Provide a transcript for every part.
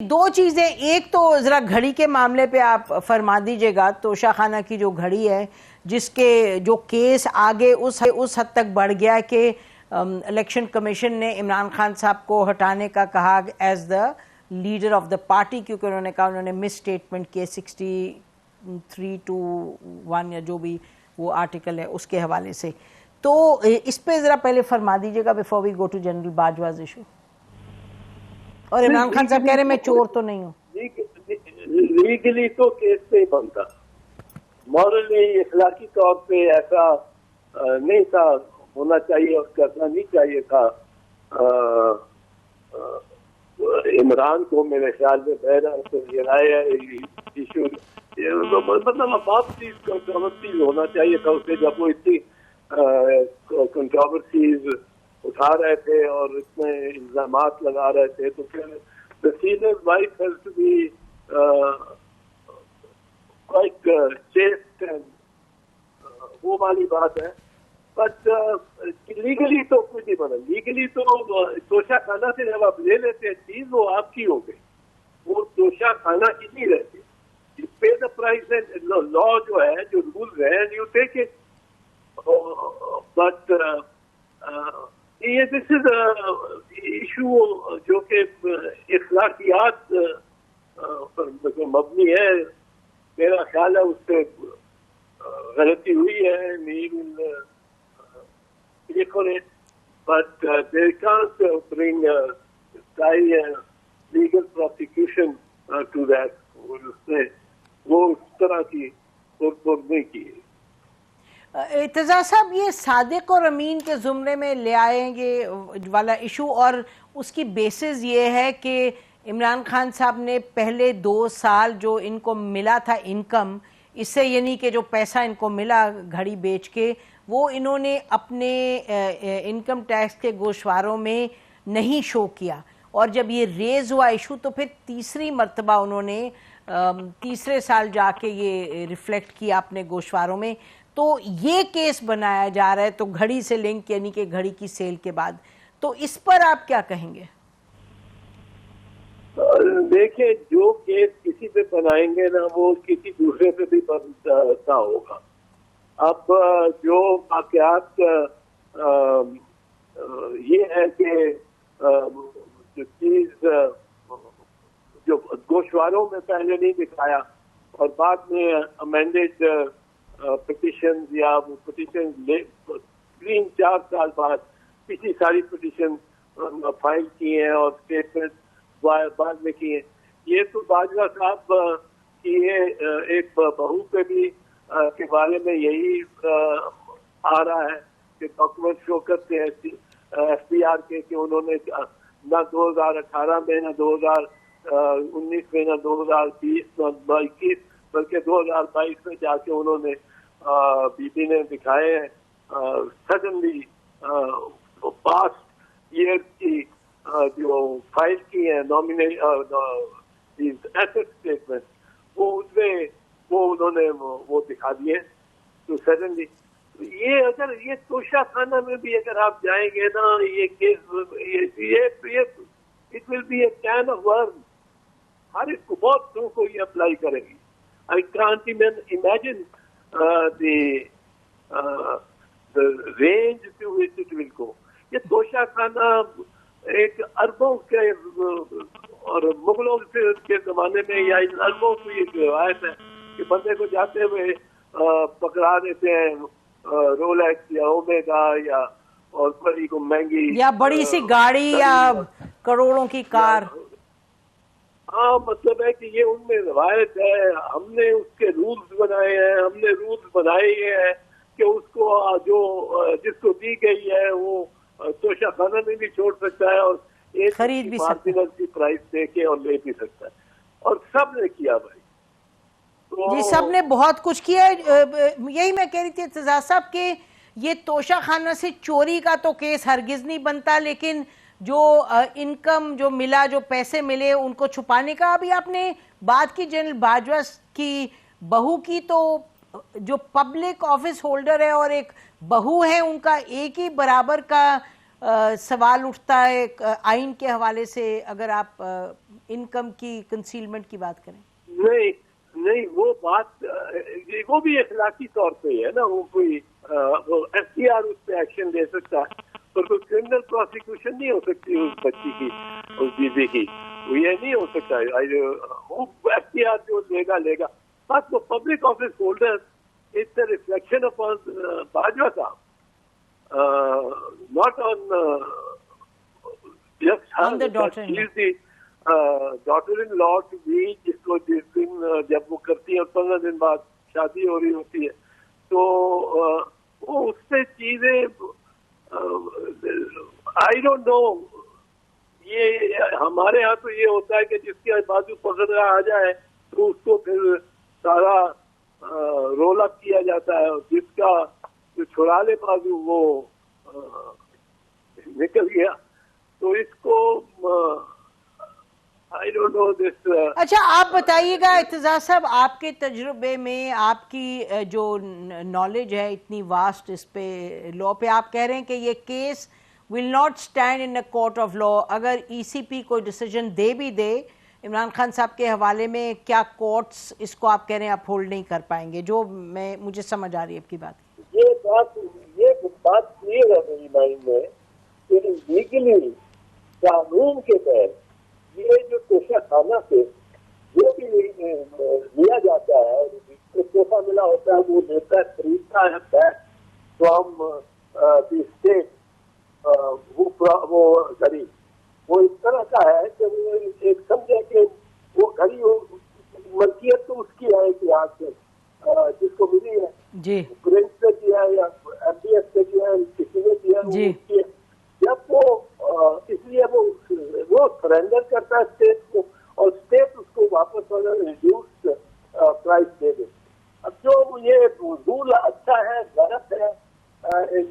दो चीजें, एक तो जरा घड़ी के मामले पे आप फरमा दीजिएगा। तोशा खाना की जो घड़ी है, जिसके जो केस आगे उस हद तक बढ़ गया कि इलेक्शन कमीशन ने इमरान खान साहब को हटाने का कहा as the leader of the party, क्योंकि उन्होंने कहा उन्होंने मिस स्टेटमेंट किए 63-1 या जो भी वो आर्टिकल है उसके हवाले से। तो इस पे जरा पहले फरमा दीजिएगा before we go to general Bajwa's issue. और इमरान खान साहब कह रहे हैं मैं चोर तो नहीं हूँ। लीगली तो केस नहीं बनता, मॉरली इखलाकी तौर पे ऐसा नहीं था, होना चाहिए और करना नहीं चाहिए था। इमरान को मेरे ख्याल में बहरा ये राय इशू मतलब वापसी कंट्रोवर्सीज होना चाहिए था उसे, जब वो इतनी कंट्रोवर्सीज उठा रहे थे और इतने इल्जामात लगा रहे थे, तो फिर the senior wife has to be quite chaste and वो वाली बात है। बट लीगली तो कुछ नहीं बना। लीगली तो तोशा खाना से जब आप ले लेते हैं चीज, वो आपकी हो गई, वो तोशा खाना की नहीं रहती। पे द प्राइस एंड लॉ जो है, जो रूल है, यू टेक इट। बट ये दिस इज इशू जो कि इखलाकियात पर मबनी है। मेरा ख्याल है उससे गलती हुई है, but they can't bring legal prosecution to that. वो उस तरह की नहीं की। इत्तेज़ा साहब, ये सादिक और अमीन के जुमरे में ले आएंगे वाला इशू, और उसकी बेसिस ये है कि इमरान खान साहब ने पहले 2 साल जो इनको मिला था इनकम, इससे यानी कि जो पैसा इनको मिला घड़ी बेच के, वो इन्होंने अपने इनकम टैक्स के गोशवारों में नहीं शो किया। और जब ये रेज हुआ इशू, तो फिर तीसरी मर्तबा उन्होंने तीसरे साल जाके ये रिफ्लेक्ट किया अपने गोशवारों में। तो ये केस बनाया जा रहा है, तो घड़ी से लिंक, यानी कि घड़ी की सेल के बाद। तो इस पर आप क्या कहेंगे? देखिए, जो केस किसी पे बनाएंगे ना, वो किसी दूसरे पे भी बनता होगा। अब जो वाकयात ये है कि जो चीज जो गोशवारों में पहले नहीं दिखाया और बाद में अमेंडेड पिटिशन या वो पिटिशन 3-4 साल बाद पिछली सारी पिटिशन फाइल की हैं और स्टेटमेंट बाद में किए। ये तो बाजवा साहब की ये एक बहू पे भी के बारे में यही आ रहा है कि डॉक्यूमेंट शो करते हैं FBR के कि उन्होंने ना 2018 में, ना 2019 में, ना 2020, ना 2021, बल्कि 2022 में जाके उन्होंने बीबी ने दिखाए हैं सडनली पास्ट ईयर की जो फाइल की है एसेट स्टेटमेंट, वो उसमें वो उन्होंने वो दिखा दिए। तो सडनली ये अगर ये तोशा खाना में भी अगर आप जाएंगे ना, ये केस ये it will be a can of worm. हर एक को, बहुत लोगों को ये अप्लाई करेगी। I can't imagine the range to which it will go। ये तोशा खाना एक अरबों के और मुगलों के जमाने में या इन अरबों की एक रिवायत है कि बंदे को जाते हुए पकड़ा देते हैं रोलेक्स या ओमेगा या और बड़ी को महंगी या बड़ी सी गाड़ी या करोड़ों की कार। हाँ, मतलब है कि ये उनमें रिवायत है। हमने उसके रूल्स बनाए हैं, हमने रूल्स बनाए हैं कि उसको जो जिसको दी गई है वो तोशा खाना में भी छोड़ सकता है और एक खरीद भी मार्जिनल की प्राइस दे के और ले भी सकता है। और सब ने किया भाई, तो जी सब ने बहुत कुछ किया। यही मैं कह रही थी इत्तेज़ा साहब कि ये तोशा खाना से चोरी का तो केस हरगिज नहीं बनता, लेकिन जो इनकम जो मिला, जो पैसे मिले, उनको छुपाने का। अभी आपने बात की जनरल बाजवा की बहू की, तो जो पब्लिक ऑफिस होल्डर है और एक बहू है, उनका एक ही बराबर का सवाल उठता है आइन के हवाले से। अगर आप इनकम की कंसीलमेंट की बात करें? नहीं नहीं, वो बात वो भी इखलाकी तौर पे है ना, वो कोई वो एफटीआर उस पर एक्शन ले सकता है, पर कोई क्रिमिनल प्रोसिक्यूशन नहीं हो सकती उस बच्ची की, उस दीदी की, वो ये नहीं हो सकता। वो एफटीआर जो लेगा बट वो public office holder, it's a reflection upon Bajwa sahab, not on On the daughter-in-law. Daughter in law भी, जिसको जिस दिन जब वो करती है और 15 दिन बाद शादी हो रही होती है, तो वो उससे चीजें आई डोंट नो। ये हमारे यहाँ तो ये होता है कि जिसके बाजू पकड़ आ जाए तो उसको फिर सारा रोल अप किया जाता है, और जिसका जो छुड़ा ले बाजू वो निकल गया। तो इसको I don't know this, अच्छा, आप बताइएगा इत्तेज़ाज़ साहब, आपके तजुर्बे में, आपकी जो नॉलेज है इतनी वास्ट इस पे लॉ पे, आप कह रहे हैं कि ये case will not stand in a court of law. अगर ईसीपी कोई डिसीजन दे भी दे इमरान खान साहब के हवाले में, क्या कोर्ट्स इसको आप कह रहे हैं अपहोल्ड नहीं कर पाएंगे? जो मुझे समझ आ रही है आपकी बात। ये बात क्लियर है मेरी माइंड में कि लीगली कानून के तहत ये जो तोहफा खाना से जो भी लिया जाता है, जिसको तोहफा मिला होता है, वो लेता है, खरीदता है बैक फ्रॉम द स्टेट, वो गरीब, वो इस तरह का है कि वो एक समझे कि वो गरीब मलकियत तो उसकी है इतिहास से, जिसको मिली है जी, प्रिंस ने दिया है या एमडीएस ने दिया है, किसी ने दिया है, वो उसकी है। जब वो इसलिए वो सरेंडर करता है स्टेट को, और स्टेट उसको वापस रिड्यूस्ड प्राइस दे दे। अब जो ये रूल अच्छा है गलत है,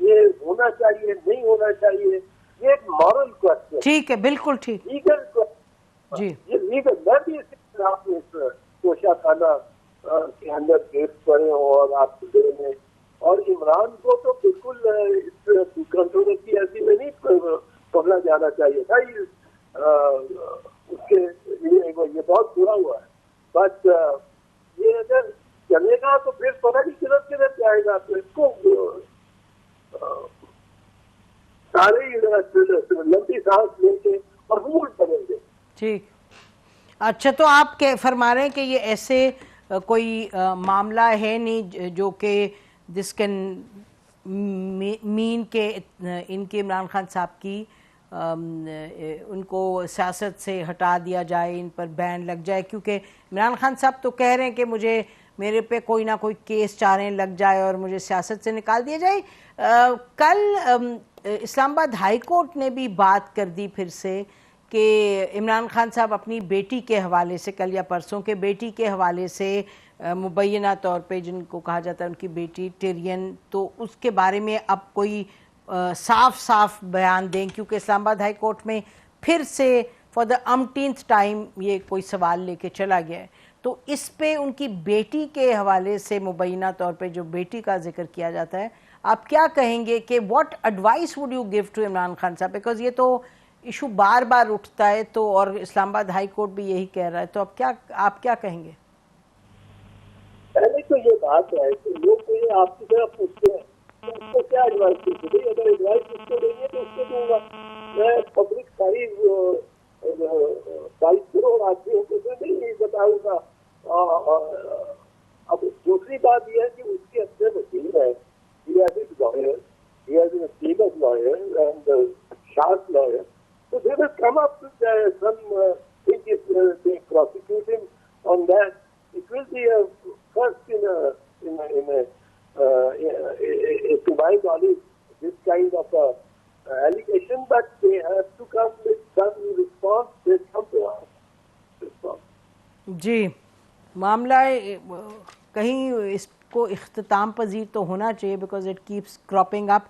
ये होना चाहिए नहीं होना चाहिए, ये एक मॉरल क्वेश्चन। ठीक है, बिल्कुल ठीक, लीगल क्वेश्चन जी, ये लीगल। मैं भी आपने कोशा खाना के अंदर केस पड़े और आप में, और इमरान को तो बिल्कुल इस कंट्रोवर्सी ऐसी में नहीं पकड़ा जाना चाहिए था। उसके लिए ये बहुत बुरा हुआ है, बट ये अगर चलेगा तो फिर पता नहीं किधर जाएगा। तो इसको सारे लंबी सांस लेके और रूल बदलेंगे। ठीक, अच्छा, तो आप फरमा रहे हैं कि ये ऐसे कोई मामला है नहीं जो कि दिस कैन मीन के इनके इमरान खान साहब की उनको सियासत से हटा दिया जाए, इन पर बैन लग जाए, क्योंकि इमरान खान साहब तो कह रहे हैं कि मेरे पे कोई ना कोई केस चारें लग जाए और मुझे सियासत से निकाल दिया जाए। कल इस्लामाबाद हाई कोर्ट ने भी बात कर दी फिर से कि इमरान खान साहब अपनी बेटी के हवाले से, कल या परसों के बेटी के हवाले से मुबैना तौर पे, जिनको कहा जाता है उनकी बेटी टिरियन, तो उसके बारे में अब कोई साफ बयान दें, क्योंकि इस्लामाबाद हाई कोर्ट में फिर से फॉर द अम्टीन्थ टाइम ये कोई सवाल लेके चला गया है। तो इस पे उनकी बेटी के हवाले से, मुबैना तौर पे जो बेटी का जिक्र किया जाता है, आप क्या कहेंगे कि what advice would you give to Imran Khan साहब? बिकॉज ये तो इशू बार बार उठता है, तो और इस्लामाबाद हाई कोर्ट भी यही कह रहा है, तो अब आप क्या कहेंगे? पहले तो ये बात है कि लोग तो ये आपकी तरफ पूछते हैं तो उसको क्या एडवाइस देते हैं। अगर एडवाइस उसको देंगे तो उसको दूंगा मैं। पब्लिक सारी करोड़ आदमियों को तो नहीं बताऊंगा। अब दूसरी बात यह है कि उसके अच्छे वकील है, he has his lawyer, he has a team of lawyers and sharp lawyers, so they will come up with some thing if they prosecute him on that. It will be a first to my knowledge this kind of allegation, but they have to come with some response. They come to us response. जी, मामला कहीं इसको इख्तिताम पजीर तो होना चाहिए, because it keeps cropping up.